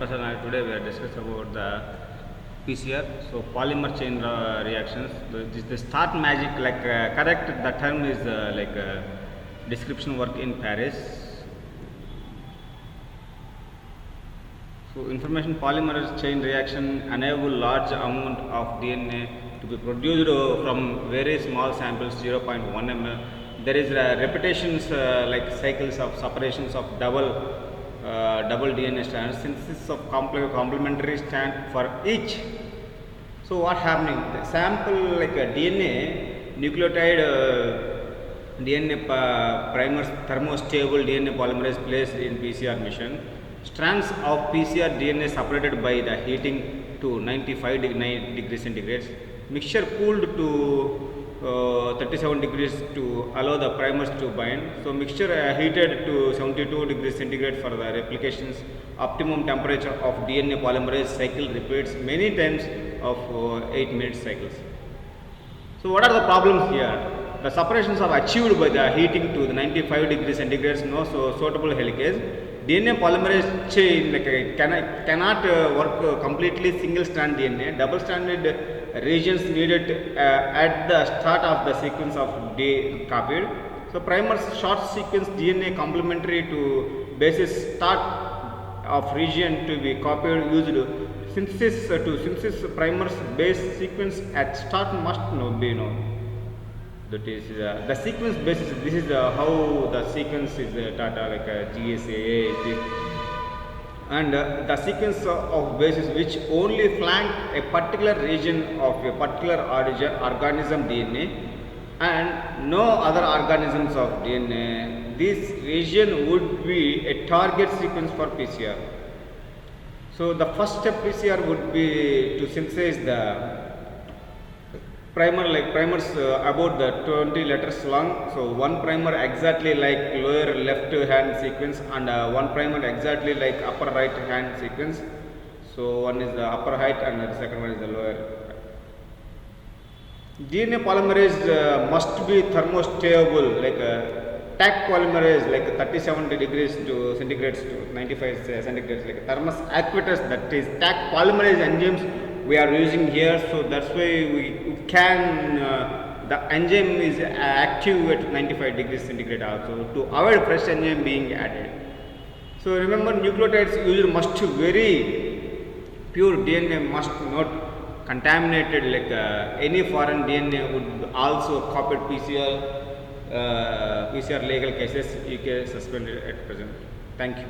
Prasad and today we are discussing about the PCR, so polymer chain reactions. The start magic, correct, the term is description work in Paris. So information polymerase chain reaction enable large amount of DNA to be produced from very small samples 0.1 ml. There is repetitions like cycles of separations of double DNA strands, synthesis of complementary strand for each. So what happening? The sample like a DNA nucleotide DNA primers thermostable DNA polymerase placed in PCR machine. Strands of PCR DNA separated by the heating to 95 degrees centigrade. Mixture cooled to 37 degrees to allow the primers to bind. So mixture heated to 72 degrees centigrade for the replications. Optimum temperature of DNA polymerase cycle repeats many times of 8 minute cycles. So what are the problems here? The separations are achieved by the heating to the 95 degrees centigrade, no suitable helicase. DNA polymerase chain cannot work completely single strand DNA. Double stranded regions needed at the start of the sequence of copied. So primers short sequence DNA complementary to basis start of region to be copied used. Synthesis primers base sequence at start must be known. That is the sequence basis. This is how the sequence is taught like GSA, and the sequence of bases which only flank a particular region of a particular organism DNA and no other organisms of DNA. This region would be a target sequence for PCR. So the first step PCR would be to synthesize the primers about the 20 letters long. So one primer exactly like lower left hand sequence and one primer exactly like upper right hand sequence. So one is the upper height and the second one is the lower. DNA polymerase must be thermostable TAC polymerase 37 degrees to centigrades to 95 centigrades thermos aquatus, that is TAC polymerase enzymes we are using here. So that's why we can the enzyme is active at 95 degrees centigrade also to avoid fresh enzyme being added. So remember, nucleotides used must very pure DNA, must not contaminated any foreign DNA would also copied PCR legal cases UK suspended at present. Thank you.